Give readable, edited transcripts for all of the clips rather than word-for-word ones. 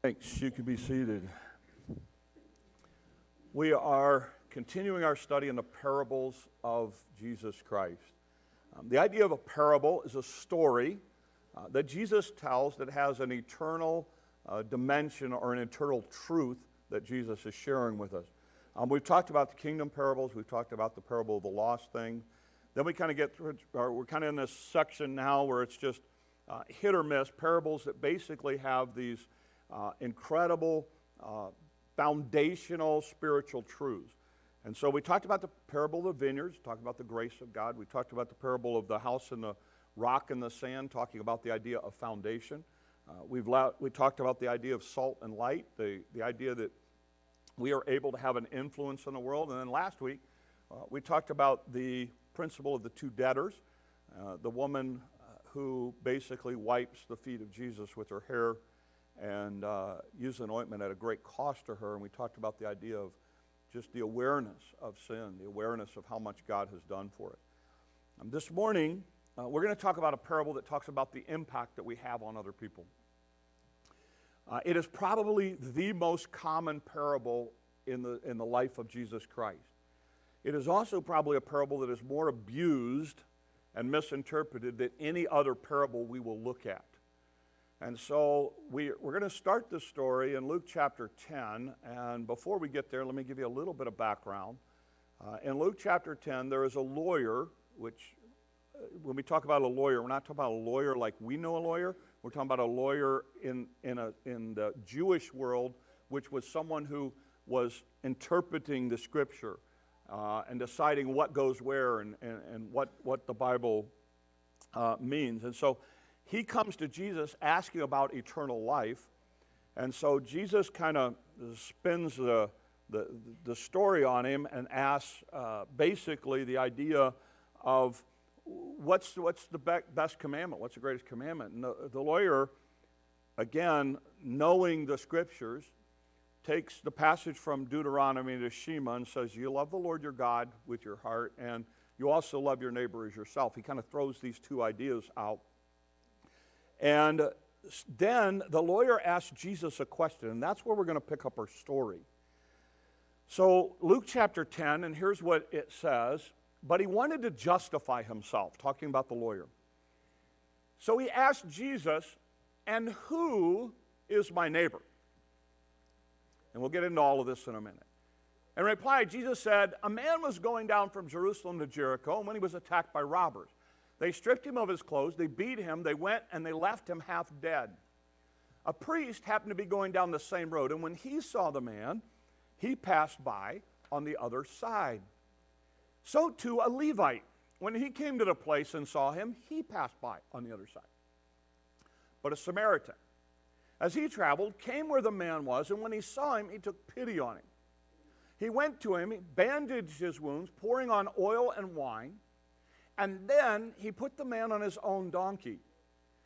Thanks. You can be seated. We are continuing our study in the parables of Jesus Christ. The idea of a parable is a story that Jesus tells that has an eternal dimension or an eternal truth that Jesus is sharing with us. We've talked about the kingdom parables. We've talked about the parable of the lost thing. Then we kind of get through, we're kind of in this section now where it's just hit or miss parables that basically have these incredible foundational spiritual truths. And so we talked about the parable of the vineyards, talked about the grace of God. We talked about the parable of the house and the rock and the sand, talking about the idea of foundation. We talked about the idea of salt and light, the idea that we are able to have an influence in the world. And then last week, we talked about the principle of the two debtors, the woman who basically wipes the feet of Jesus with her hair and used an ointment at a great cost to her. And we talked about the idea of just the awareness of sin, the awareness of how much God has done for it. This morning, we're going to talk about a parable that talks about the impact that we have on other people. It is probably the most common parable in the life of Jesus Christ. It is also probably a parable that is more abused and misinterpreted than any other parable we will look at. And so we're going to start this story in Luke chapter 10, and before we get there, let me give you a little bit of background. In Luke chapter 10, there is a lawyer, which when we talk about a lawyer, we're not talking about a lawyer like we know a lawyer. We're talking about a lawyer in the Jewish world, which was someone who was interpreting the Scripture and deciding what goes where and what the Bible means. And so he comes to Jesus asking about eternal life, and so Jesus kind of spins the story on him and asks basically the idea of what's the best commandment, what's the greatest commandment? And the lawyer, again, knowing the Scriptures, takes the passage from Deuteronomy to Shema and says, you love the Lord your God with your heart, and you also love your neighbor as yourself. He kind of throws these two ideas out. And then the lawyer asks Jesus a question, and that's where we're going to pick up our story. So Luke chapter 10, and here's what it says. But he wanted to justify himself, talking about the lawyer. So he asked Jesus, and who is my neighbor? And we'll get into all of this in a minute. In reply, Jesus said, a man was going down from Jerusalem to Jericho when he was attacked by robbers. They stripped him of his clothes, they beat him, they went and they left him half dead. A priest happened to be going down the same road, and when he saw the man, he passed by on the other side. So too a Levite, when he came to the place and saw him, he passed by on the other side. But a Samaritan, as he traveled, came where the man was, and when he saw him, he took pity on him. He went to him, he bandaged his wounds, pouring on oil and wine, and then he put the man on his own donkey.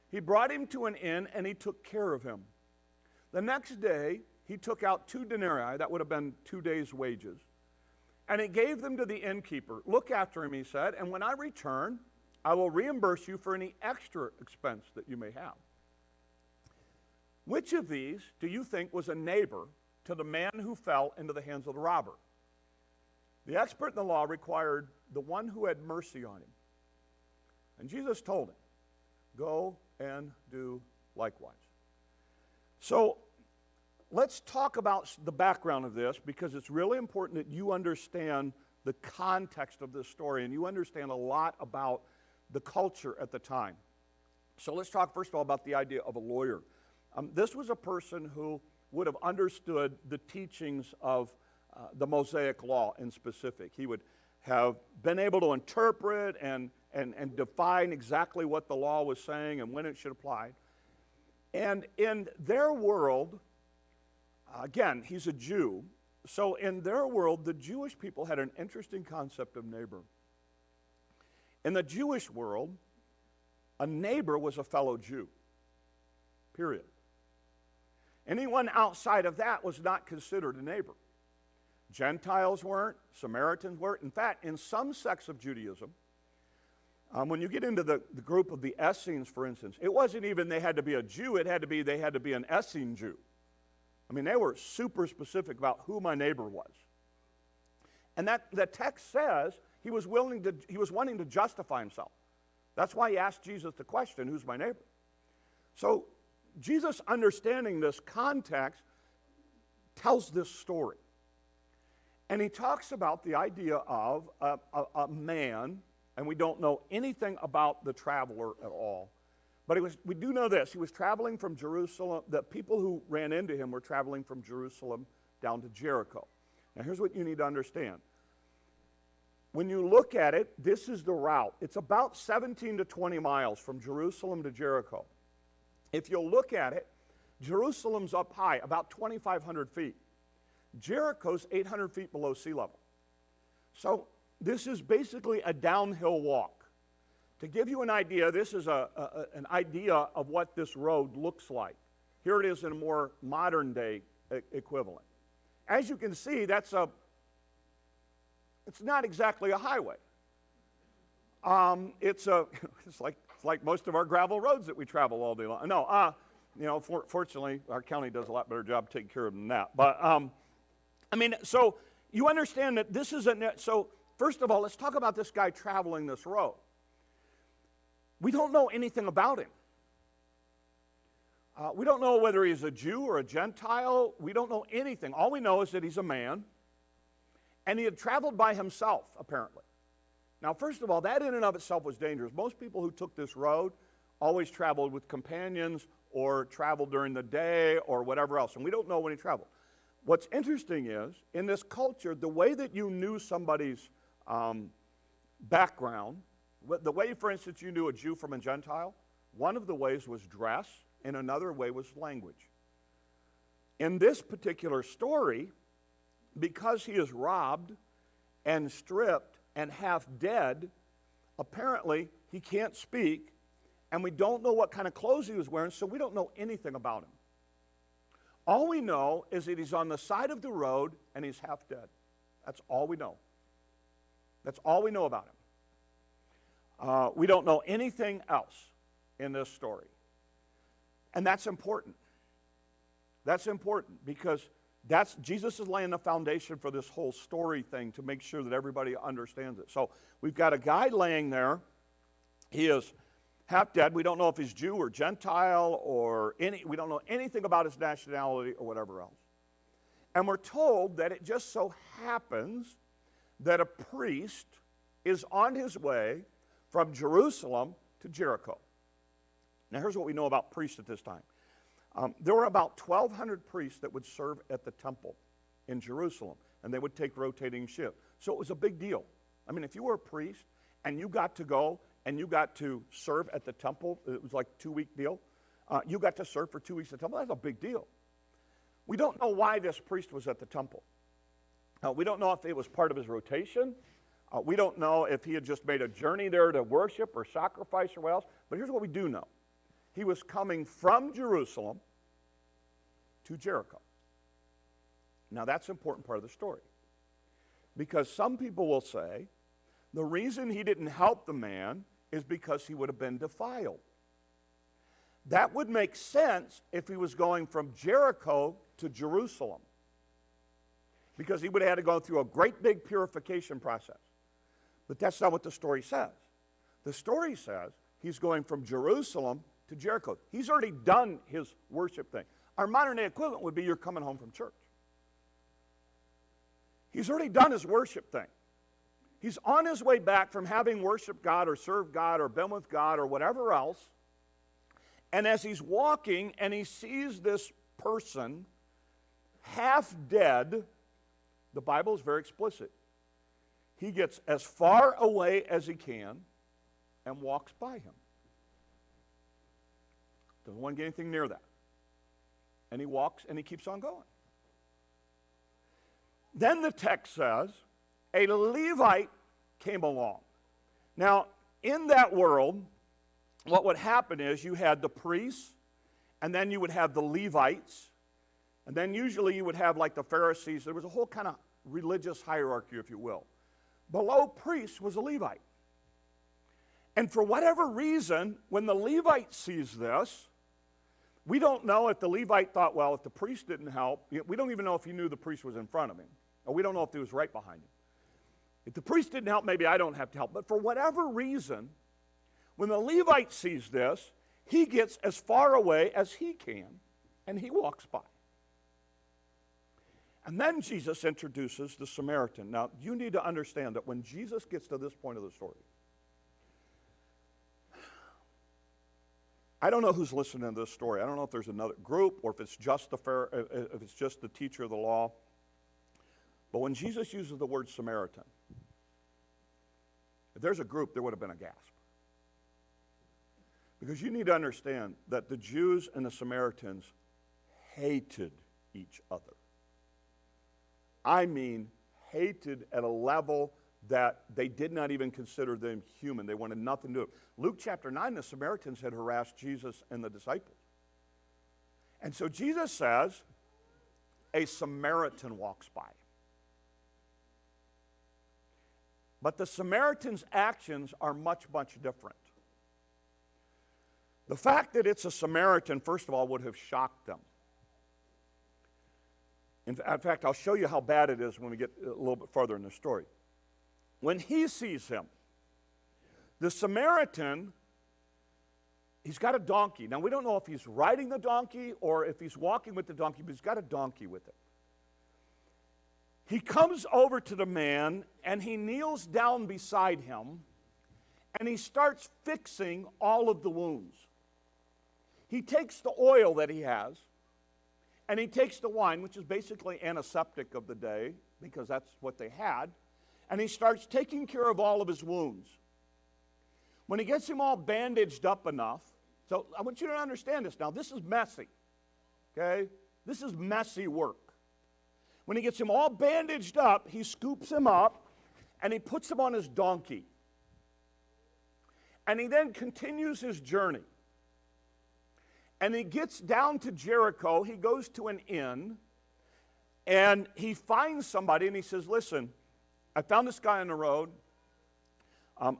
He brought him to an inn, and he took care of him. The next day, he took out 2 denarii, that would have been 2 days' wages, and he gave them to the innkeeper. Look after him, he said, and when I return, I will reimburse you for any extra expense that you may have. Which of these do you think was a neighbor to the man who fell into the hands of the robber? The expert in the law required the one who had mercy on him. And Jesus told him, go and do likewise. So let's talk about the background of this, because it's really important that you understand the context of this story and you understand a lot about the culture at the time. So let's talk first of all about the idea of a lawyer. This was a person who would have understood the teachings of the Mosaic law in specific. He would have been able to interpret and define exactly what the law was saying and when it should apply. And in their world, again, he's a Jew, so in their world, the Jewish people had an interesting concept of neighbor. In the Jewish world, a neighbor was a fellow Jew, period. Anyone outside of that was not considered a neighbor. Gentiles weren't, Samaritans weren't. In fact, in some sects of Judaism, when you get into the group of the Essenes, for instance, it wasn't even they had to be a Jew, they had to be an Essene Jew. I mean, they were super specific about who my neighbor was. And the text says he was wanting to justify himself. That's why he asked Jesus the question, who's my neighbor? So Jesus, understanding this context, tells this story. And he talks about the idea of a man, and we don't know anything about the traveler at all. But we do know this. He was traveling from Jerusalem. The people who ran into him were traveling from Jerusalem down to Jericho. Now here's what you need to understand. When you look at it, this is the route. It's about 17 to 20 miles from Jerusalem to Jericho. If you'll look at it, Jerusalem's up high, about 2,500 feet. Jericho's 800 feet below sea level. So this is basically a downhill walk. To give you an idea, this is an idea of what this road looks like. Here it is in a more modern day equivalent. As you can see, it's not exactly a highway. It's like most of our gravel roads that we travel all day long. No, fortunately, our county does a lot better job taking care of them than that. But so you understand that this is so first of all, let's talk about this guy traveling this road. We don't know anything about him. We don't know whether he's a Jew or a Gentile. We don't know anything. All we know is that he's a man, and he had traveled by himself, apparently. Now, first of all, that in and of itself was dangerous. Most people who took this road always traveled with companions or traveled during the day or whatever else, and we don't know when he traveled. What's interesting is, in this culture, the way that you knew somebody's background, the way, for instance, you knew a Jew from a Gentile, one of the ways was dress, and another way was language. In this particular story, because he is robbed and stripped and half dead, apparently he can't speak, and we don't know what kind of clothes he was wearing, so we don't know anything about him. All we know is that he's on the side of the road and he's half dead. That's all we know. That's all we know about him. We don't know anything else in this story. And that's important. That's important because Jesus is laying the foundation for this whole story thing to make sure that everybody understands it. So we've got a guy laying there. He is half dead. We don't know if he's Jew or Gentile or we don't know anything about his nationality or whatever else. And we're told that it just so happens that a priest is on his way from Jerusalem to Jericho. Now here's what we know about priests at this time. There were about 1,200 priests that would serve at the temple in Jerusalem, and they would take rotating shifts. So it was a big deal. I mean, if you were a priest and you got to go and you got to serve at the temple, it was like a 2-week deal. You got to serve for 2 weeks at the temple. That's a big deal. We don't know why this priest was at the temple. We don't know if it was part of his rotation. We don't know if he had just made a journey there to worship or sacrifice or what else. But here's what we do know. He was coming from Jerusalem to Jericho. Now that's an important part of the story. Because some people will say the reason he didn't help the man is because he would have been defiled. That would make sense if he was going from Jericho to Jerusalem. Because he would have had to go through a great big purification process. But that's not what the story says. The story says he's going from Jerusalem to Jericho. He's already done his worship thing. Our modern day equivalent would be you're coming home from church. He's already done his worship thing. He's on his way back from having worshiped God or served God or been with God or whatever else. And as he's walking and he sees this person half dead, the Bible is very explicit. He gets as far away as he can and walks by him. Doesn't want to get anything near that. And he walks and he keeps on going. Then the text says, a Levite came along. Now, in that world, what would happen is you had the priests, and then you would have the Levites, and then usually you would have like the Pharisees. There was a whole kind of religious hierarchy, if you will. Below priests was a Levite. And for whatever reason, when the Levite sees this, We don't know if the Levite thought, well, if the priest didn't help, we don't even know if he knew the priest was in front of him. Or we don't know if he was right behind him. If the priest didn't help, maybe I don't have to help. But for whatever reason, when the Levite sees this, he gets as far away as he can, and he walks by. And then Jesus introduces the Samaritan. Now, you need to understand that when Jesus gets to this point of the story, I don't know who's listening to this story. I don't know if there's another group or if it's just the teacher of the law. But when Jesus uses the word Samaritan, if there's a group, there would have been a gasp. Because you need to understand that the Jews and the Samaritans hated each other. I mean, hated at a level that they did not even consider them human. They wanted nothing to do with it. Luke chapter 9, the Samaritans had harassed Jesus and the disciples. And so Jesus says, a Samaritan walks by. But the Samaritan's actions are much, much different. The fact that it's a Samaritan, first of all, would have shocked them. In fact, I'll show you how bad it is when we get a little bit further in the story. When he sees him, the Samaritan, he's got a donkey. Now, we don't know if he's riding the donkey or if he's walking with the donkey, but he's got a donkey with it. He comes over to the man, and he kneels down beside him, and he starts fixing all of the wounds. He takes the oil that he has, and he takes the wine, which is basically antiseptic of the day, because that's what they had, and he starts taking care of all of his wounds. When he gets him all bandaged up enough, so I want you to understand this now, this is messy, okay? This is messy work. When he gets him all bandaged up, he scoops him up, and he puts him on his donkey. And he then continues his journey. And he gets down to Jericho, he goes to an inn, and he finds somebody, and he says, listen, I found this guy on the road.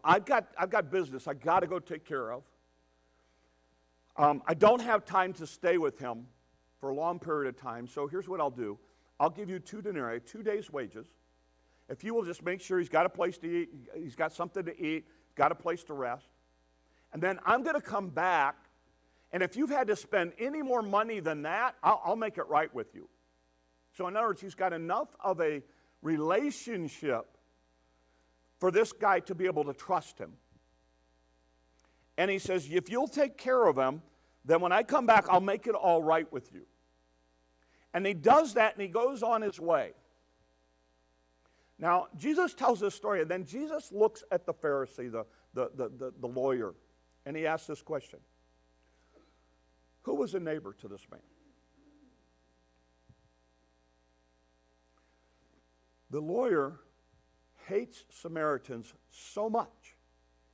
I've got business I got to go take care of. I don't have time to stay with him for a long period of time, so here's what I'll do. I'll give you 2 denarii, 2 days' wages. If you will just make sure he's got a place to eat, he's got something to eat, got a place to rest. And then I'm going to come back, and if you've had to spend any more money than that, I'll make it right with you. So in other words, he's got enough of a relationship for this guy to be able to trust him. And he says, if you'll take care of him, then when I come back, I'll make it all right with you. And he does that, and he goes on his way. Now, Jesus tells this story, and then Jesus looks at the Pharisee, the lawyer, and he asks this question. Who was a neighbor to this man? The lawyer hates Samaritans so much,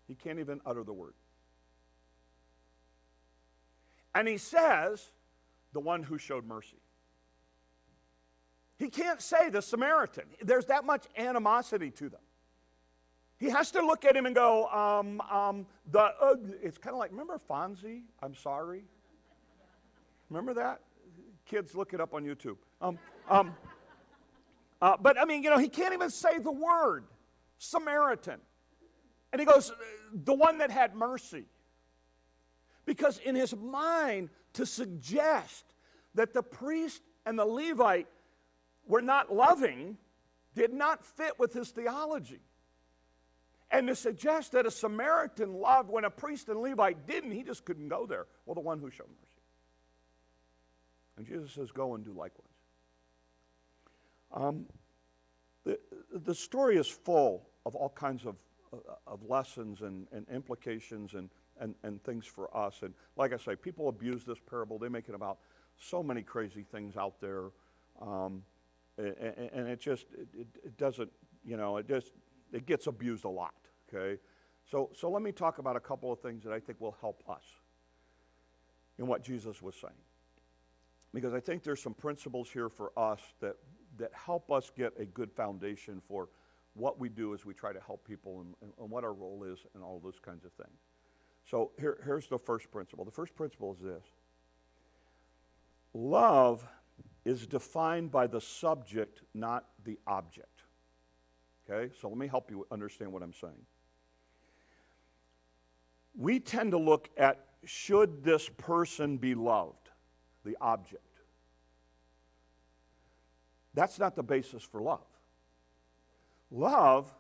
he can't even utter the word. And he says, the one who showed mercy. He can't say the Samaritan. There's that much animosity to them. He has to look at him and go, it's kind of like, remember Fonzie? I'm sorry. Remember that? Kids, look it up on YouTube. But I mean, he can't even say the word Samaritan. And he goes, the one that had mercy. Because in his mind, to suggest that the priest and the Levite were not loving did not fit with his theology. And to suggest that a Samaritan loved when a priest and Levite didn't, he just couldn't go there. Well, the one who showed mercy. And Jesus says, go and do likewise. The story is full of all kinds of lessons and implications and things for us. And like I say, people abuse this parable. They make it about so many crazy things out there. And it just, it doesn't, it gets abused a lot, okay? So let me talk about a couple of things that I think will help us in what Jesus was saying. Because I think there's some principles here for us that help us get a good foundation for what we do as we try to help people and what our role is and all those kinds of things. So here's the first principle. The first principle is this. Love is defined by the subject, not the object. Okay? So let me help you understand what I'm saying. We tend to look at, should this person be loved? The object. That's not the basis for love. Love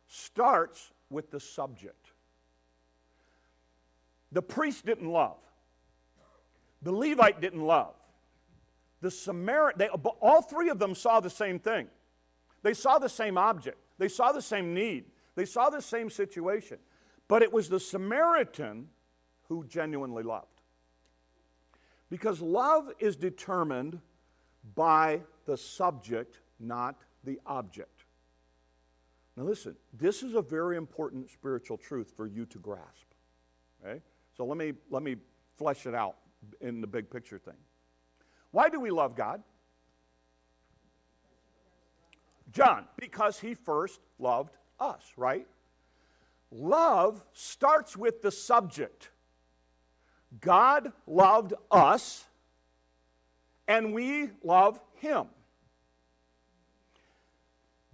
starts with the subject. The priest didn't love. The Levite didn't love. The Samaritan, all three of them saw the same thing. They saw the same object. They saw the same need. They saw the same situation. But it was the Samaritan who genuinely loved. Because love is determined by the subject, not the object. Now listen, this is a very important spiritual truth for you to grasp. Okay? So let me flesh it out in the big picture thing. Why do we love God? John, because he first loved us, right? Love starts with the subject. God loved us, and we love him.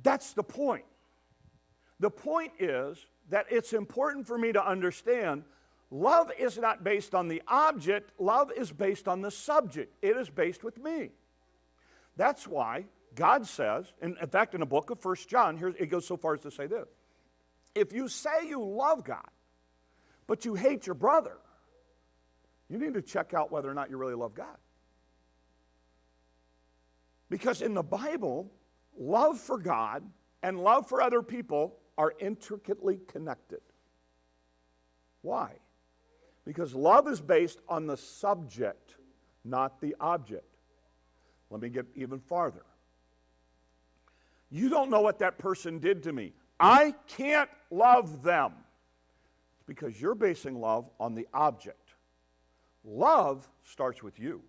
That's the point. The point is that it's important for me to understand love is not based on the object, love is based on the subject. It is based with me. That's why God says, and in fact in the book of 1 John, it goes so far as to say this. If you say you love God, but you hate your brother, you need to check out whether or not you really love God. Because in the Bible, love for God and love for other people are intricately connected. Why? Because love is based on the subject, not the object. Let me get even farther. You don't know what that person did to me. I can't love them. It's because you're basing love on the object. Love starts with you.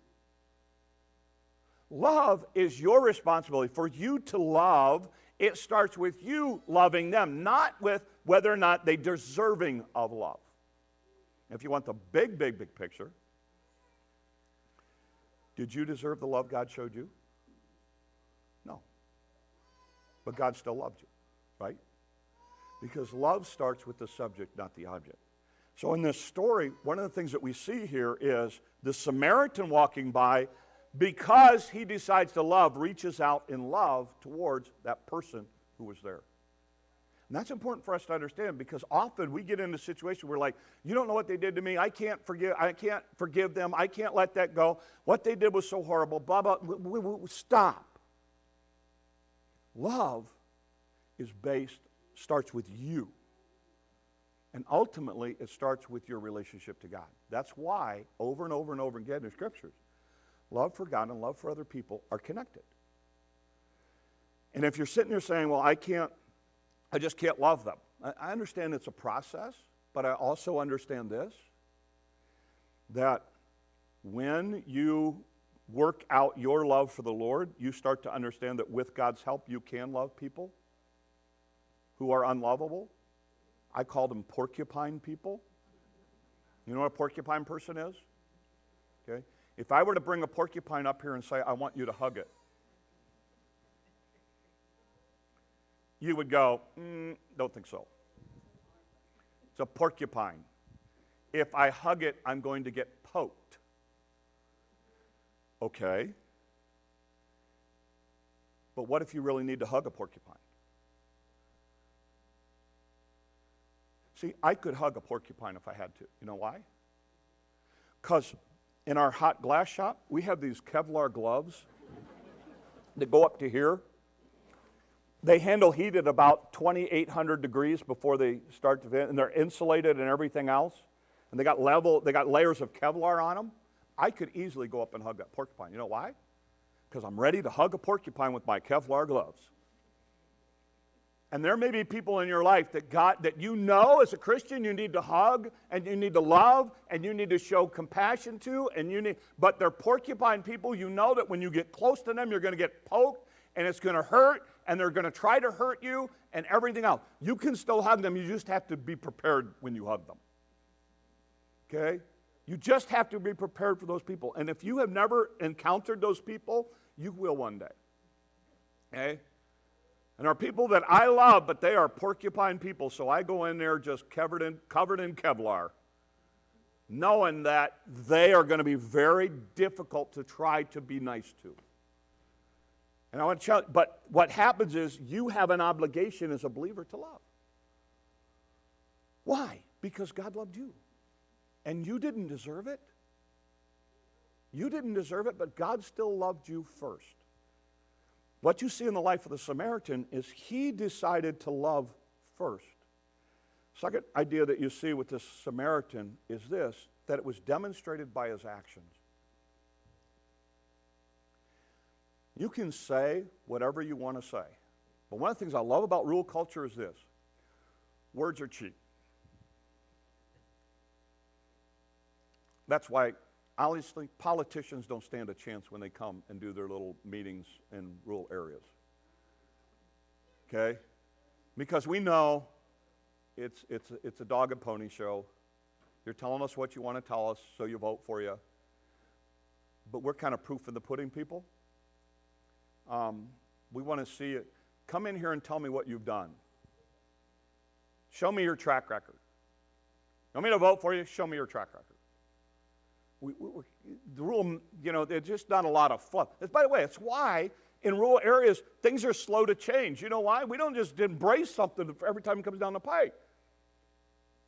Love is your responsibility. For you to love, it starts with you loving them, not with whether or not they're deserving of love. If you want the big picture, did you deserve the love God showed you? No. But God still loved you, right? Because love starts with the subject, not the object. So in this story, one of the things that we see here is the Samaritan walking by, because he decides to love, reaches out in love towards that person who was there. And that's important for us to understand, because often we get into a situation where, like, you don't know what they did to me. I can't forgive them. I can't let that go. What they did was so horrible. Blah, blah. Stop. Love starts with you. And ultimately, it starts with your relationship to God. That's why, over and over and over again in the Scriptures, love for God and love for other people are connected. And if you're sitting there saying, well, I just can't love them. I understand it's a process, but I also understand this, that when you work out your love for the Lord, you start to understand that with God's help, you can love people who are unlovable. I call them porcupine people. You know what a porcupine person is? Okay. If I were to bring a porcupine up here and say, I want you to hug it, you would go, don't think so. It's a porcupine. If I hug it, I'm going to get poked. Okay. But what if you really need to hug a porcupine? See, I could hug a porcupine if I had to. You know why? Because in our hot glass shop, we have these Kevlar gloves that go up to here. They handle heat at about 2,800 degrees before they start to vent, and they're insulated and everything else. And they got layers of Kevlar on them. I could easily go up and hug that porcupine. You know why? Because I'm ready to hug a porcupine with my Kevlar gloves. And there may be people in your life that you know as a Christian you need to hug and you need to love and you need to show compassion to, but they're porcupine people. You know that when you get close to them, you're going to get poked and it's going to hurt and they're going to try to hurt you and everything else. You can still hug them. You just have to be prepared when you hug them. Okay? You just have to be prepared for those people. And if you have never encountered those people, you will one day. Okay? And there are people that I love, but they are porcupine people, so I go in there just covered in Kevlar, knowing that they are going to be very difficult to try to be nice to. And I want to tell you, but what happens is you have an obligation as a believer to love. Why? Because God loved you. And you didn't deserve it. You didn't deserve it, but God still loved you first. What you see in the life of the Samaritan is he decided to love first. Second idea that you see with this Samaritan is this, that it was demonstrated by his actions. You can say whatever you want to say. But one of the things I love about rural culture is this. Words are cheap. That's why, honestly, politicians don't stand a chance when they come and do their little meetings in rural areas. Okay? Because we know it's a dog and pony show. You're telling us what you want to tell us, so you vote for you. But we're kind of proof in the pudding people. We want to see it. Come in here and tell me what you've done. Show me your track record. You want me to vote for you? Show me your track record. The rule, there's just not a lot of fluff. By the way, it's why in rural areas things are slow to change. You know why? We don't just embrace something every time it comes down the pike.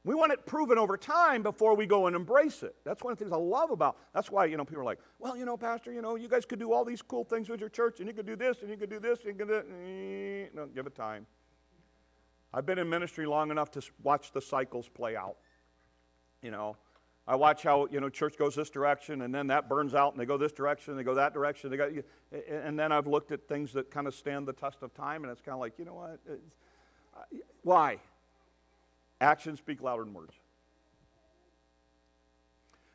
We want it proven over time before we go and embrace it. That's one of the things I love about. That's why, people are like, well, Pastor, you guys could do all these cool things with your church, and you could do this, and you could do this, and you could do that. No, give it time. I've been in ministry long enough to watch the cycles play out. I watch how, church goes this direction, and then that burns out, and they go this direction, and they go that direction. And then I've looked at things that kind of stand the test of time, and it's kind of like, you know what? Why? Actions speak louder than words.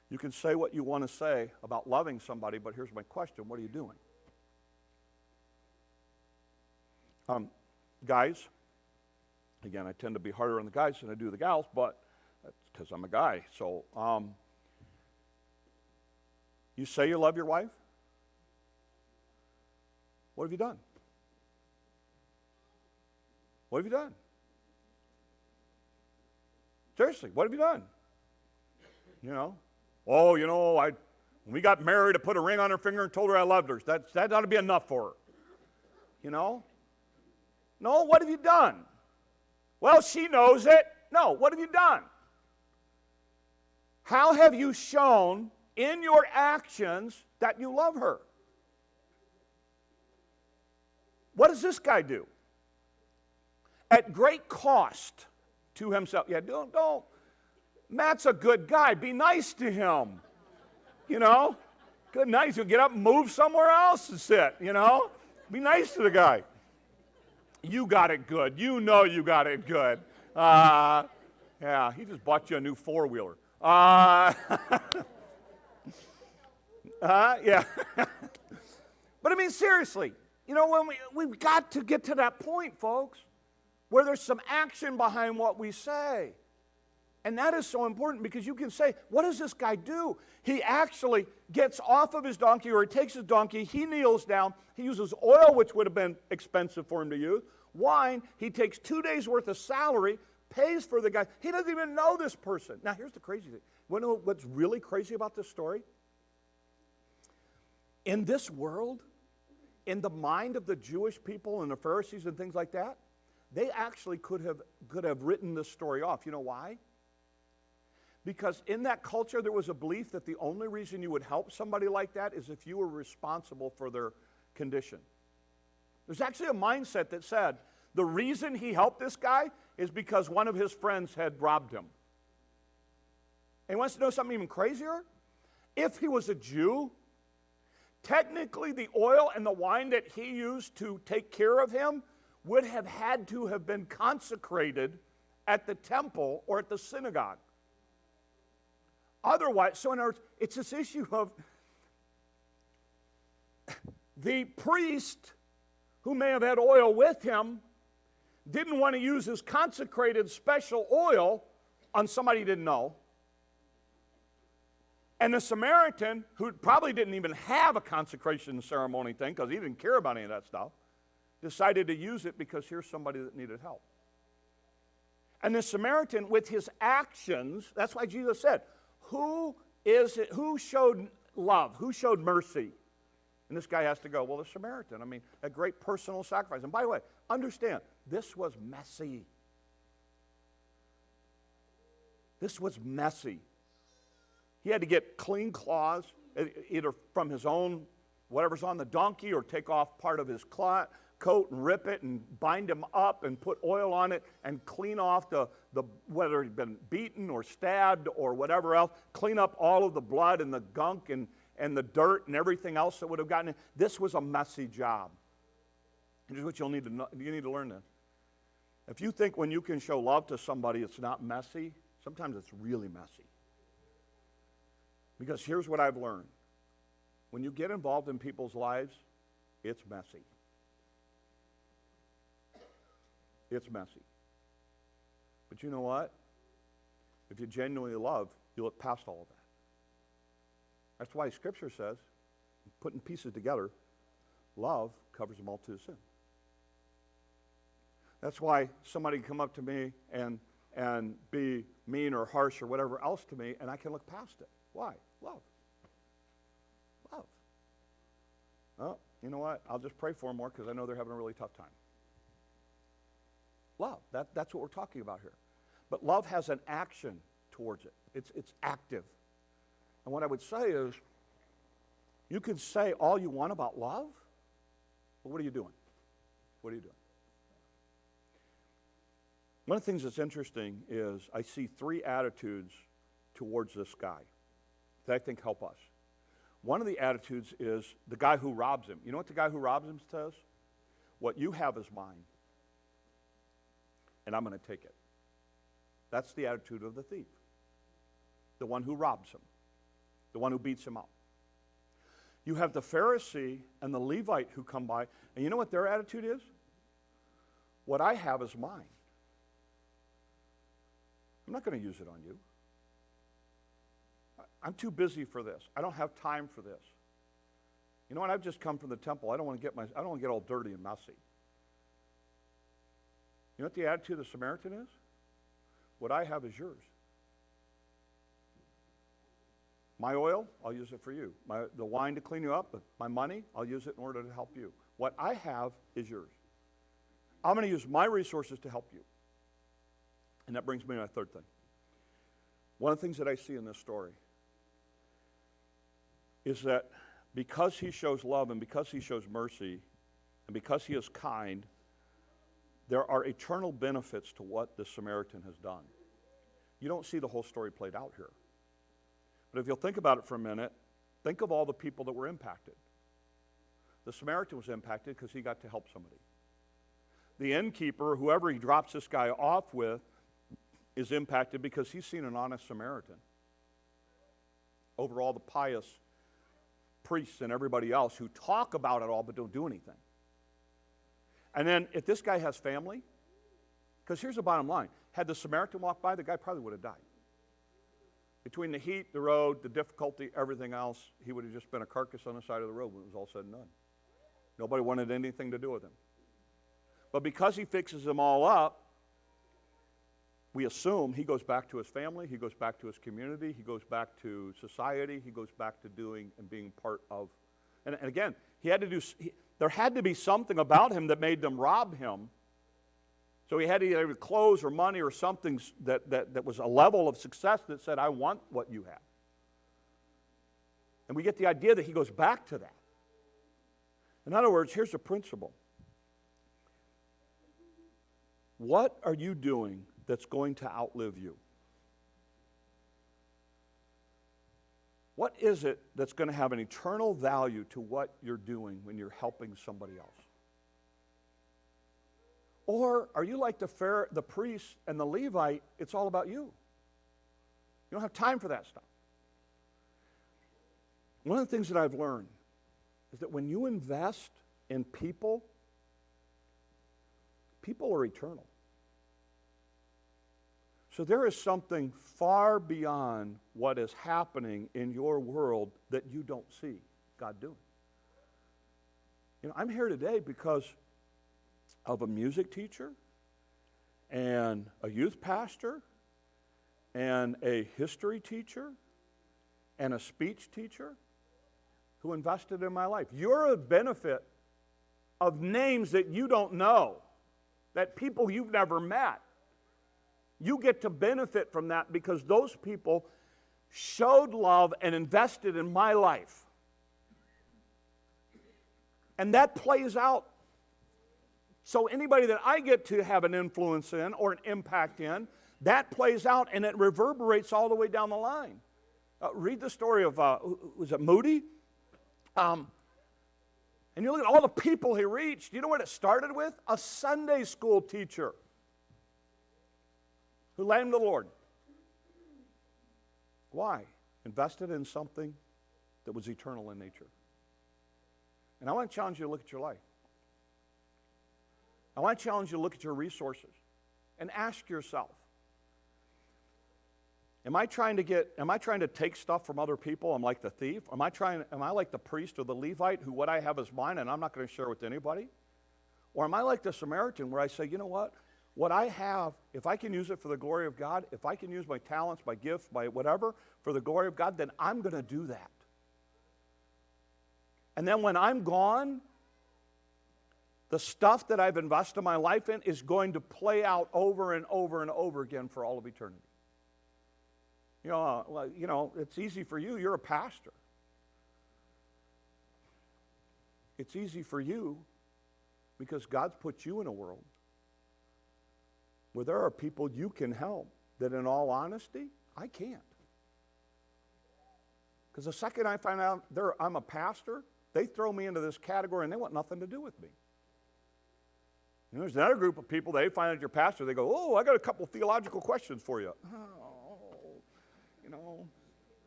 You can say what you want to say about loving somebody, but here's my question. What are you doing? Guys, again, I tend to be harder on the guys than I do the gals, but that's because I'm a guy. So, you say you love your wife? What have you done? What have you done? Seriously, what have you done? When we got married, I put a ring on her finger and told her I loved her. That ought to be enough for her. No, what have you done? Well, she knows it. No, what have you done? How have you shown in your actions that you love her? What does this guy do? At great cost to himself. Yeah, don't. Matt's a good guy. Be nice to him. Good nice. He'll get up and move somewhere else and sit, Be nice to the guy. You got it good. You got it good. Yeah, he just bought you a new four-wheeler. Yeah. But seriously, when we've got to get to that point, folks, where there's some action behind what we say. And that is so important because you can say, what does this guy do? He actually gets off of his donkey, or he takes his donkey, he kneels down, he uses oil, which would have been expensive for him to use, wine, he takes 2 days' worth of salary, pays for the guy. He doesn't even know this person. Now, here's the crazy thing. You know what's really crazy about this story? In this world, in the mind of the Jewish people and the Pharisees and things like that, they actually could have written this story off. You know why? Because in that culture, there was a belief that the only reason you would help somebody like that is if you were responsible for their condition. There's actually a mindset that said the reason he helped this guy is because one of his friends had robbed him. And he wants to know something even crazier? If he was a Jew, technically the oil and the wine that he used to take care of him would have had to have been consecrated at the temple or at the synagogue. Otherwise, so in other words, it's this issue of the priest who may have had oil with him didn't want to use his consecrated special oil on somebody he didn't know. And the Samaritan, who probably didn't even have a consecration ceremony thing because he didn't care about any of that stuff, decided to use it because here's somebody that needed help. And the Samaritan, with his actions, that's why Jesus said, who showed love? Who showed mercy? And this guy has to go, well, the Samaritan. I mean, a great personal sacrifice. And by the way, understand, this was messy. This was messy. He had to get clean cloths, either from his own, whatever's on the donkey, or take off part of his coat and rip it and bind him up and put oil on it and clean off the whether he'd been beaten or stabbed or whatever else, clean up all of the blood and the gunk and the dirt and everything else that would have gotten in. This was a messy job. And here's what you'll need to know. You need to learn this. If you think when you can show love to somebody it's not messy, sometimes it's really messy. Because here's what I've learned. When you get involved in people's lives, it's messy. It's messy. But you know what? If you genuinely love, you look past all of that. That's why Scripture says, putting pieces together, love covers a multitude of sin. That's why somebody can come up to me and be mean or harsh or whatever else to me, and I can look past it. Why? Love. Love. Well, you know what? I'll just pray for them more because I know they're having a really tough time. Love. That's what we're talking about here. But love has an action towards it. It's active. And what I would say is, you can say all you want about love, but what are you doing? What are you doing? One of the things that's interesting is I see three attitudes towards this guy that I think help us. One of the attitudes is the guy who robs him. You know what the guy who robs him says? What you have is mine, and I'm going to take it. That's the attitude of the thief, the one who robs him, the one who beats him up. You have the Pharisee and the Levite who come by, and you know what their attitude is? What I have is mine. I'm not going to use it on you. I'm too busy for this. I don't have time for this. You know what? I've just come from the temple. I don't want to get all dirty and messy. You know what the attitude of the Samaritan is? What I have is yours. My oil, I'll use it for you. The wine to clean you up, but my money, I'll use it in order to help you. What I have is yours. I'm going to use my resources to help you. And that brings me to my third thing. One of the things that I see in this story is that because he shows love and because he shows mercy and because he is kind, there are eternal benefits to what the Samaritan has done. You don't see the whole story played out here. But if you'll think about it for a minute, think of all the people that were impacted. The Samaritan was impacted because he got to help somebody. The innkeeper, whoever he drops this guy off with, is impacted because he's seen an honest Samaritan over all the pious priests and everybody else who talk about it all but don't do anything. And then if this guy has family, because here's the bottom line, had the Samaritan walked by, the guy probably would have died. Between the heat, the road, the difficulty, everything else, he would have just been a carcass on the side of the road when it was all said and done. Nobody wanted anything to do with him. But because he fixes them all up, we assume he goes back to his family, he goes back to his community, he goes back to society, he goes back to doing and being part of. And again, there had to be something about him that made them rob him. So he had to either clothes or money or something that was a level of success that said, I want what you have. And we get the idea that he goes back to that. In other words, here's the principle. What are you doing that's going to outlive you? What is it that's going to have an eternal value to what you're doing when you're helping somebody else? Or are you like the priest and the Levite, it's all about you? You don't have time for that stuff. One of the things that I've learned is that when you invest in people, people are eternal. So there is something far beyond what is happening in your world that you don't see God doing. You know, I'm here today because of a music teacher and a youth pastor and a history teacher and a speech teacher who invested in my life. You're a benefit of names that you don't know, that people you've never met. You get to benefit from that because those people showed love and invested in my life. And that plays out. So anybody that I get to have an influence in or an impact in, that plays out and it reverberates all the way down the line. Read the story of, was it Moody? And you look at all the people he reached. You know what it started with? A Sunday school teacher who led him to the Lord. Why? Invested in something that was eternal in nature. And I want to challenge you to look at your life. I want to challenge you to look at your resources and ask yourself, am I trying to take stuff from other people? I'm like the thief? Am I like the priest or the Levite who what I have is mine and I'm not going to share with anybody? Or am I like the Samaritan where I say, you know what I have, if I can use it for the glory of God, if I can use my talents, my gifts, my whatever for the glory of God, then I'm going to do that. And then when I'm gone, the stuff that I've invested my life in is going to play out over and over and over again for all of eternity. It's easy for you. You're a pastor. It's easy for you because God's put you in a world where there are people you can help that in all honesty, I can't. Because the second I find out I'm a pastor, they throw me into this category and they want nothing to do with me. And there's another group of people, they find out you're pastor, they go, oh, I got a couple theological questions for you.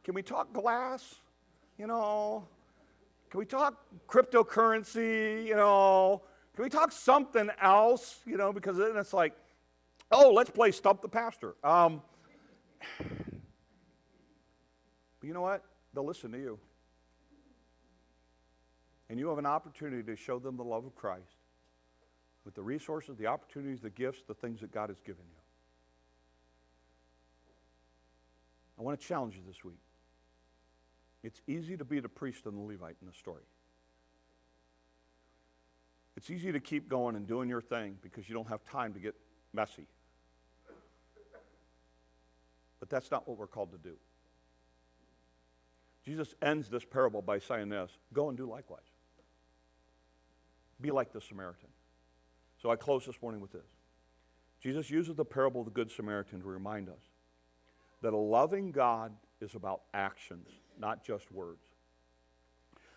Can we talk glass? Can we talk cryptocurrency? Can we talk something else? Because then it's like, oh, let's play Stump the Pastor. But you know what? They'll listen to you. And you have an opportunity to show them the love of Christ with the resources, the opportunities, the gifts, the things that God has given you. I want to challenge you this week. It's easy to be the priest and the Levite in the story. It's easy to keep going and doing your thing because you don't have time to get messy. But that's not what we're called to do. Jesus ends this parable by saying this, go and do likewise. Be like the Samaritan. So I close this morning with this. Jesus uses the parable of the Good Samaritan to remind us that a loving God is about actions, not just words.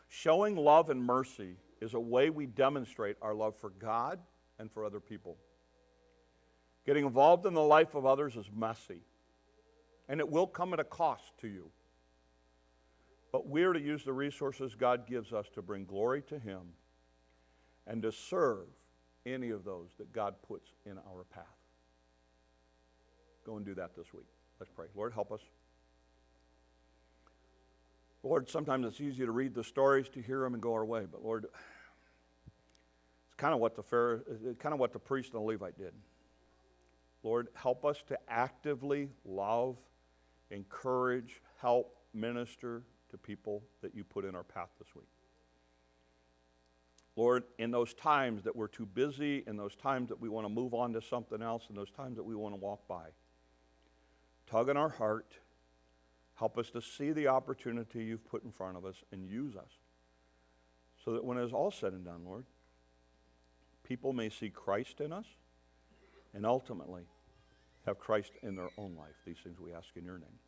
Showing love and mercy is a way we demonstrate our love for God and for other people. Getting involved in the life of others is messy, and it will come at a cost to you. But we're to use the resources God gives us to bring glory to Him and to serve any of those that God puts in our path. Go and do that this week. Let's pray. Lord, help us. Lord, sometimes it's easy to read the stories, to hear them and go our way. But Lord, it's kind of what the priest and the Levite did. Lord, help us to actively love, encourage, help, minister to people that you put in our path this week. Lord, in those times that we're too busy, in those times that we want to move on to something else, in those times that we want to walk by, tug on our heart, help us to see the opportunity you've put in front of us and use us so that when it is all said and done, Lord, people may see Christ in us and ultimately have Christ in their own life. These things we ask in your name.